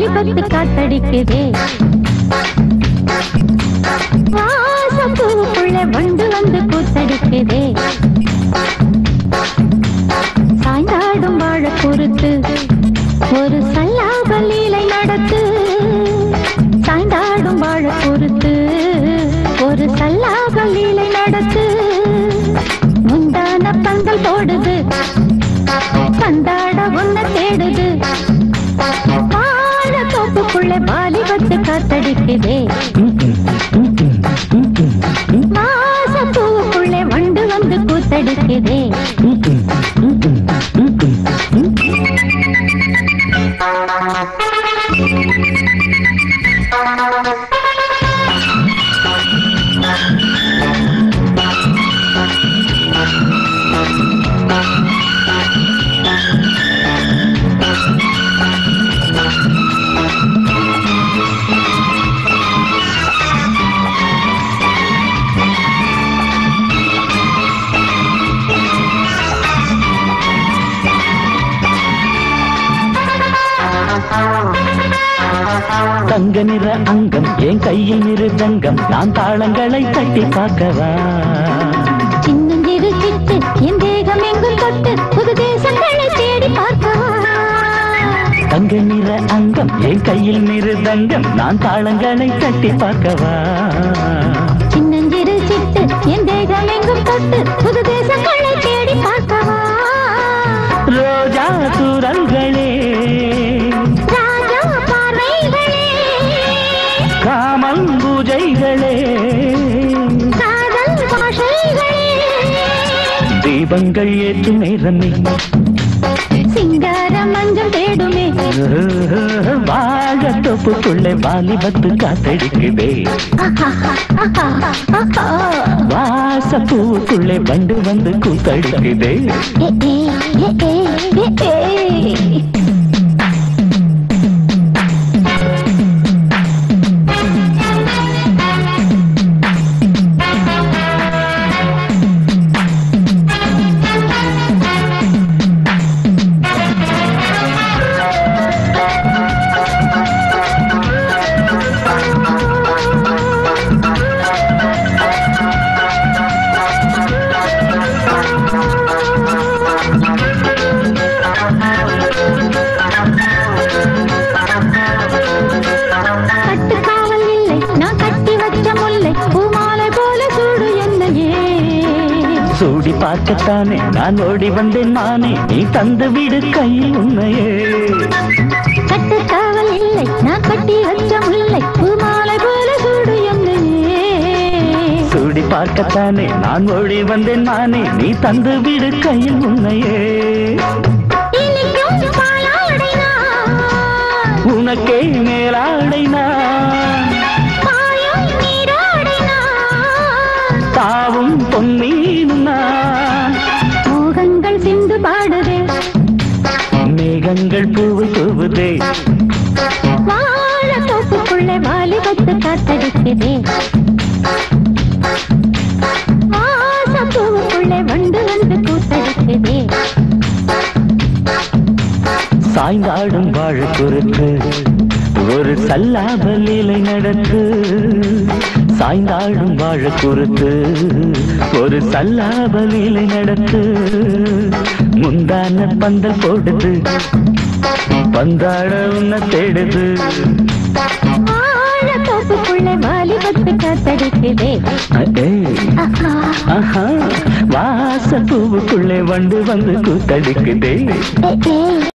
வாலிபத்து காத்தடிக்குதே வாசப்பூவுக்குள்ள வண்டு வந்து கூத்தடிக்குதே சாய்ந்தாடும் வாழ பொறுத்து ஒரு சல்லாப லீலை நடத்து சாய்ந்தாடும் வாழ பொறுத்து ஒரு சல்லாப லீலை நடத்து முந்தான பந்தல் போடுது பந்தாட ஒன்ன தேடுது வாழ தோப்புக்குள்ள வாலிபத்து காத்தடிக்குதே வாசப்பூவுக்குள்ள வண்டு வந்து கூத்தடிக்குதே தங்க நிற அங்கம் என் கையில் மிருதங்கம் நான் தாளங்களை தட்டி பார்க்கவா சின்னஞ்சிறு சிட்டு என் தேகம் எங்கும் தொட்டு புது தேசங்களை தேடி பார்க்கவா தங்க நிற அங்கம் என் கையில் மிருதங்கம் நான் தாளங்களை தட்டி பார்க்கவா சின்னஞ்சிறு சிட்டு என் தேகம் எங்கும் தொட்டு புது தேசங்களை தேடி பார்க்கவா ரோஜா தூரல்களே ராஜா பார்வைகளே காமம் பூஜைகளே காதல் பாஷைகளே தீபங்கள் ஏற்றும் நேரமே சிங்கார மஞ்சள் தேடுமே வாழ தோப்புக்குள்ளே வாலிபத்து காத்தடிக்குதே வாசப்பூவுக்குள்ளே வண்டு வந்து கூத்தடிக்குதே சூடி பார்க்கத்தானே நான் ஓடி வந்தேன் நானே நீ தந்து விடு கையில் உண்மையே கட்டுக்காவல் இல்லை நான் கட்டி வச்ச முல்லை பூமாலை போல சூடு என்னையே சூடி பார்க்கத்தானே நான் ஓடி வந்தேன் நானே நீ தந்து விடு கையில் உண்மையே உனக்கே மேலாடைனா தாவும் பொன்னீனுனா மோகங்கள் சிந்து பாடுதே மேகங்கள் பூவு தூவுதே வாழ தோப்புக்குள்ளே வாலிபத்து காத்தடிக்குதே வாசப்பூவுக்குள்ளே வண்டு வந்து கூத்தடிக்குதே சாய்ந்தாடும் வாழ பொறுத்து ஒரு சல்லாப லீலை நடத்து சாய்ந்தாடும் வாழ பொறுத்து ஒரு சல்லாப லீலை நடத்து முந்தான பந்தல் போடுது பந்தாட உன்ன தேடுது வாழ தோப்புக்குள்ளே வாலிபத்து காத்தடிக்குதே வாசப்பூவுக்குள்ளே வண்டு வந்து கூத்தடிக்குதே